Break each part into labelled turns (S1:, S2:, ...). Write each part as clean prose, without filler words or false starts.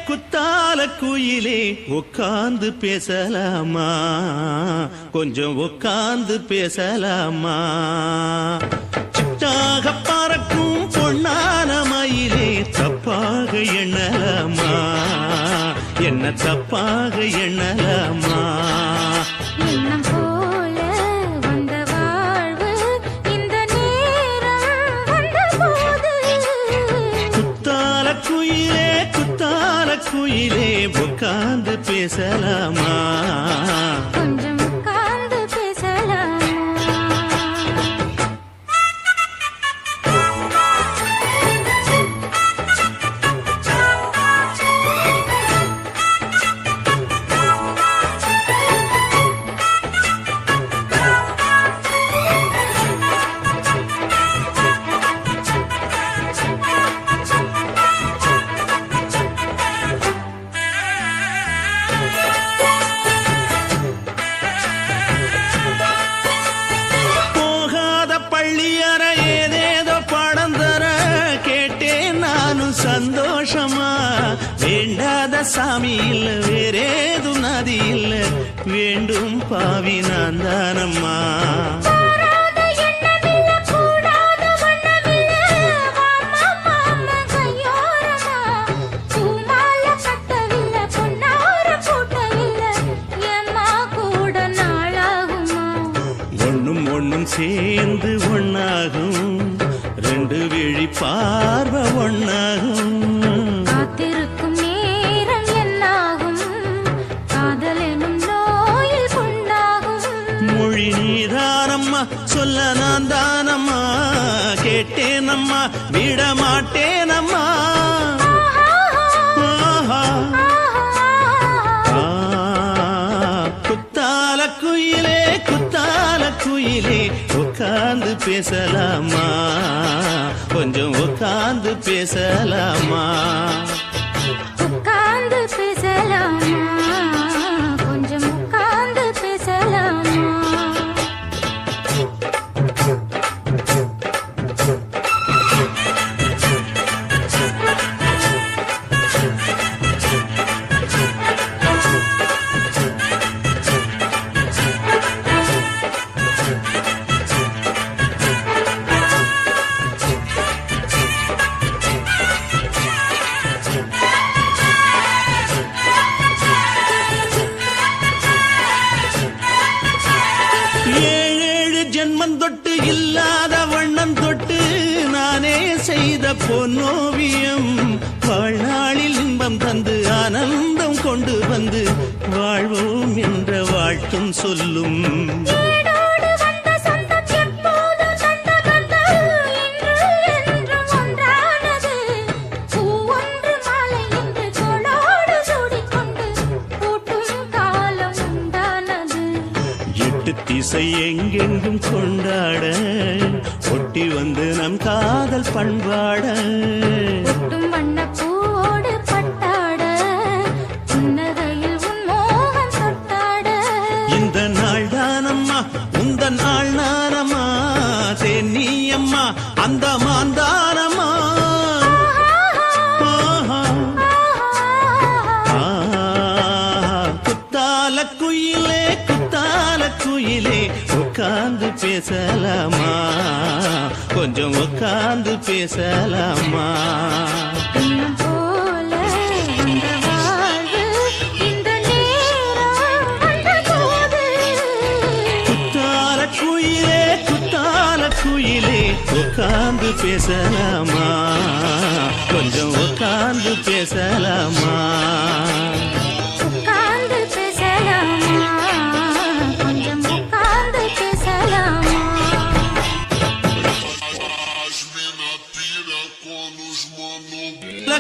S1: குத்தால குயிலே உட்கார்ந்து பேசலாமா கொஞ்சம் உட்கார்ந்து பேசலாமா சிட்டாக பறக்கும் பொன்னான மயிலே தப்பாக எண்ணலாமா என்ன தப்பாக எண்ணலாமா
S2: எண்ணம் போல வந்த வாழ்வு இந்த நேரம் வந்தபோது
S1: குத்தால குயிலே உட்கார்ந்து பேசலாமா
S2: கொஞ்சம் உட்கார்ந்து பேசலாமா
S1: பள்ளியற ஏதேதோ பாடம் தர கேட்டேன் நானும் சந்தோஷமா வேண்டாத சாமி இல்ல வேறேது நதி இல்ல வேண்டும் பாவி நான் தானம்மா ஒன்னும் சேர்ந்து ஒன்னாகும் ரெண்டு விழி பார்வை ஒன்னாகும்
S2: காத்திருக்கும் நேரம் என்னாகும் காதல் எனும் நோயில் கொண்டாகும்
S1: மொழி நீதானம்மா சொல்ல நான் தானம்மா கேட்டேனம்மா விட மாட்டேனம்மா குத்தால குயிலே உட்கார்ந்து பேசலாமா கொஞ்சம் உட்கார்ந்து பேசலாமா
S2: உட்கார்ந்து பேசலாமா கொஞ்சம் உட்கார்ந்து பேசலாமா
S1: ஏழேழு ஜென்மம் தொட்டு இல்லாத வண்ணம் தொட்டு நானே செய்த பொன்னோவியம் வாழ்நாளில் இன்பம் தந்து ஆனந்தம் கொண்டு வந்து வாழ்வோம் என்ற வாழ்த்தும் சொல்லும் திசை எங்கெங்கும் கொண்டாட ஒட்டி வந்து நம் காதல் பண்பாட
S2: வண்ண பூவோடு பட்டாட புன்னகையில் உன் மோகம் தொட்டாட
S1: இந்த நாள் தானம்மா உந்த நாள் நானம்மா தென்னியம்மா அந்த மாந்தானம்மா குயிலே உட்கார்ந்து பேசலாமா கொஞ்சம் உட்கார்ந்து பேசலாமா
S2: போல வந்த வாழ்வு இந்த நேரம் வந்தபோது
S1: குத்தால குயிலே உட்கார்ந்து பேசலாமா கொஞ்சம் உட்கார்ந்து பேசலாமா
S2: உட்கார்ந்து பேசலாமா கொஞ்சம் உட்கார்ந்து பேசலாமா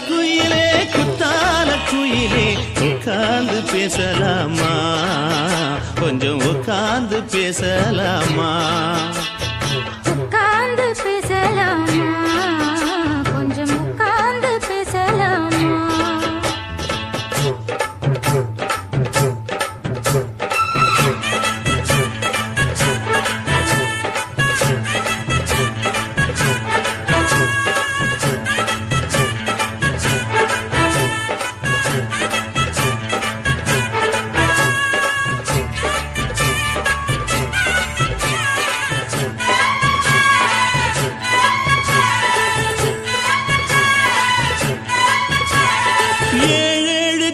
S1: குயிலே குத்தால குயிலே உட்கார்ந்து பேசலாமா கொஞ்சம் உட்கார்ந்து பேசலாமா
S2: உட்கார்ந்து பேசலாமா கொஞ்சம் உட்கார்ந்து பேசலாமா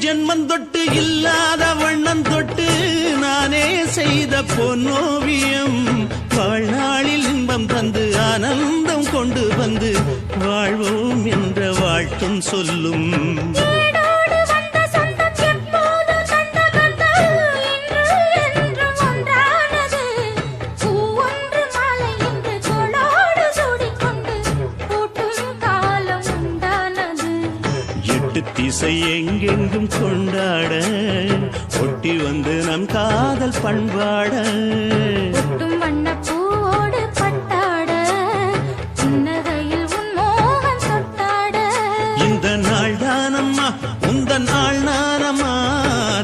S1: ஜென்மந்தொட்டு இல்லாத வண்ணம் தொட்டு நானே செய்த பொன்னோவியம் வாழ்நாளில் இன்பம் தந்து ஆனந்தம் கொண்டு வந்து வாழ்வோம் என்ற வாழ்த்தும் சொல்லும்
S2: ஏடோடு வந்த சொந்தம் எப்போதும் தந்த பந்தம் இன்று என்றும் ஒன்றானது. பூ ஒன்று மாலை இன்று தோளோடு சூடிக்கொண்டு பூட்டும் காலம் உண்டானது.
S1: எட்டு திசை எங்கெங்கும் கொண்டாட ஒட்டி வந்து நம் காதல் பண்பாட
S2: ஒட்டும் வண்ணப் பூவோடு பட்டாட புன்னகையில் உன் மோகம் தொட்டாட.
S1: இந்த நாள் தானம்மா உந்த நாள் நானம்மா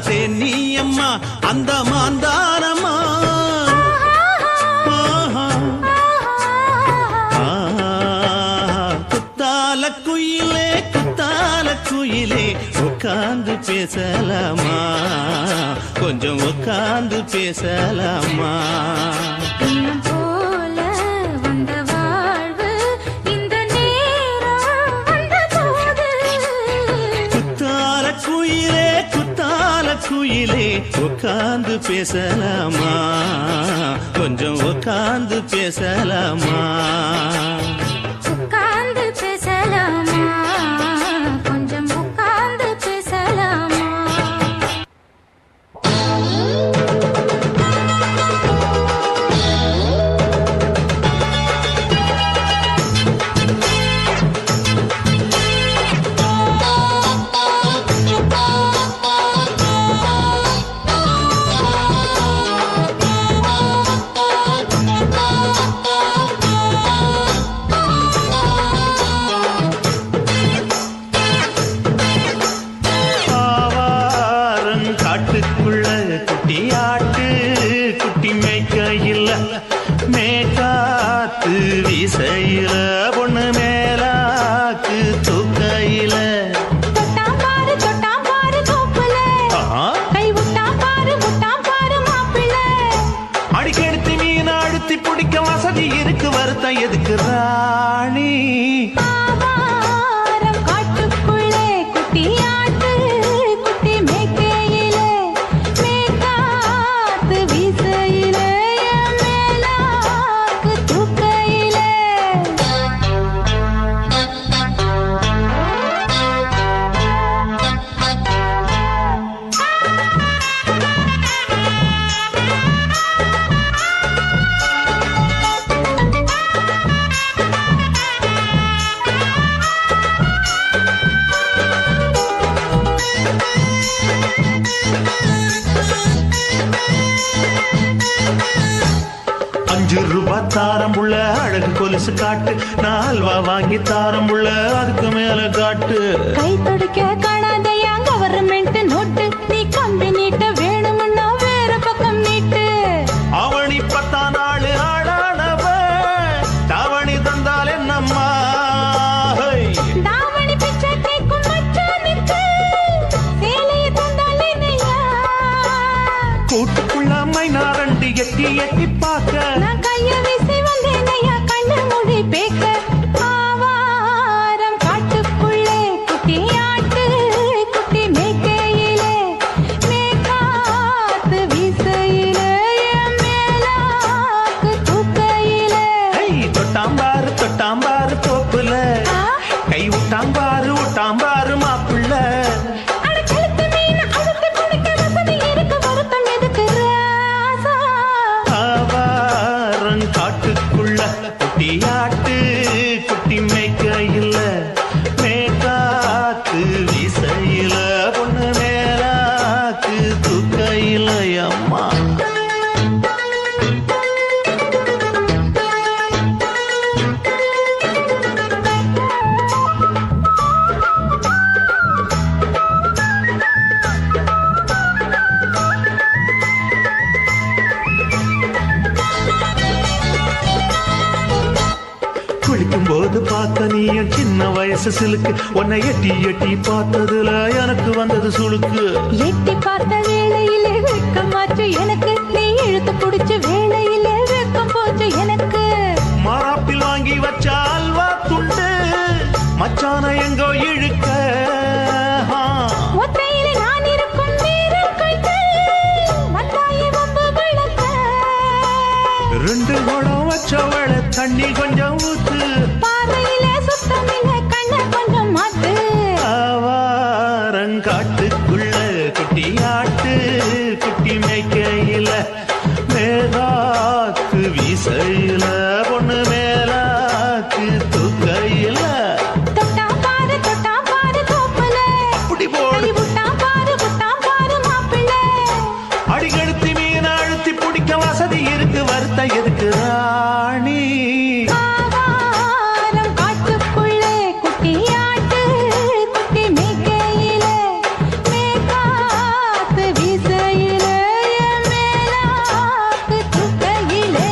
S1: தேனியம்மா அந்த மாந்தானம்மா ஆஹா. குத்தால குயிலே குத்தால குயிலே உட்கார்ந்து பேசலாமா கொஞ்சம் உட்கார்ந்து பேசலாமா
S2: இன்னும் போல வந்த வாழ்வு இந்த நேரம் வந்தபோது.
S1: குத்தால குயிலே உட்கார்ந்து பேசலாமா கொஞ்சம் உட்கார்ந்து பேசலாமா
S2: உட்கார்ந்து பேசலாமா கொஞ்சம் உட்கார்ந்து பேசலாமா.
S1: ஆவாரம் காட்டுக்குள்ள குட்டியாட்டு குட்டி மேய்க்கையில் மேற்காத்து வீசையில பொண்ணு மேலாக்கு தூக்கையில
S2: தொட்டாம் பாரு தோப்புல கை விட்டாம் பாரு மாப்பிள்ளை.
S1: அடிக்கெடுத்து மீன் அழுத்தி பிடிக்க வசதி இருக்கு வருத்தம் எதுக்கு ராணி
S2: ஆவாரம் காட்டுக்குள்ளே குட்டியாட்டு குட்டி மேய்க்கையிலே மேற்காத்து வீசையிலே மேலாக்கு தூக்கையிலே.
S1: ₹5 தாரம் புள்ள அழகு கொலுசு காட்டு நான் அல்வா வாங்கி தாரம் புள்ள அதுக்கு மேல காட்டு
S2: கை துடிக்க காணாதையா கவர்மெண்ட் நோட்டு நீ கம்பி நீட்ட வேணும்னா வேற பக்கம் நீட்டு.
S1: அவனி 10 நாள் ஆளானவ தாவணி தந்தால் என்னம்மா
S2: தாவணி பிச்சை கேக்கும் மச்சானுக்கு சேலையை தந்தாலே நையா.
S1: கூட்டுக்குள்ள மைனாரண்டு எட்டி எட்டி பார்க்க
S2: நான் கைய வீசி வந்தேன் ஐயா கண்ணு மூடி பேக்க. ஆவாரம் காட்டுக்குள்ளே குட்டியாட்டு குட்டி மேய்க்கையிலே மேற்காத்து வீசையிலே மேலாக்கு தூக்கையிலே.
S1: தொட்டாம்பாரு தோப்புல கை விட்டாம்பாரு மாப்பிள்ள
S2: அட கழுத்து மீன் அழுத்து குடிக்க வசதி இருக்கு வருத்தம் எதுக்கு ராசா.
S1: ஆவாரம் காட்டுக்குள்ள குட்டியாட்டு குட்டி மேய்க்கையில் மேற்காத்து வீசையில பொண்ணு மேலாக்கு தூக்கையில் அம்மா குளிக்கும் போது பார்த்த நீ என் சின்ன வயசு சிலுக்கு உன்னை எட்டி எட்டி பார்த்ததுல எனக்கு வந்தது சுளுக்கு
S2: எட்டி பார்த்த வேளையிலே வெட்கமாச்சு எனக்கு நீ இழுத்து பிடிச்ச வேளையிலே வெட்கம் போச்சு எனக்கு.
S1: மாறாப்பில் வாங்கி வச்ச அல்வா துண்டு மச்சான எங்கோ இழுக்க
S2: ஒத்தையிலே
S1: காட்டுக்குள்ள குட்டி ஆட்டு குட்டி மேய்க்கையில மேலாத்து வீசையில பொண்ணு மேலாக்கு தூக்கையில
S2: தொட்டாம் பாரு தோப்புல
S1: அப்படி போடு
S2: கை விட்டாம் பாரு மாப்பிள்ளை
S1: அடிக்கடுத்தி மீன் அழுத்தி பிடிக்க வசதி இருக்கு வருத்த எதுக்கு ராணி
S2: ஆவாரம் காட்டுக்குள்ளே குட்டியாட்டு குட்டி மேய்க்கையில மேற்காத்து வீசையில என் மேலாக்கு தூக்கையிலே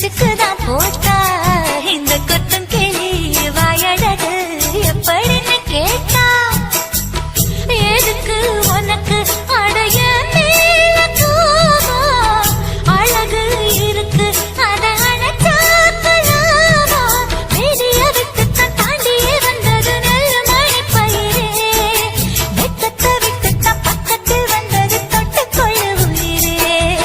S3: பசிக்குது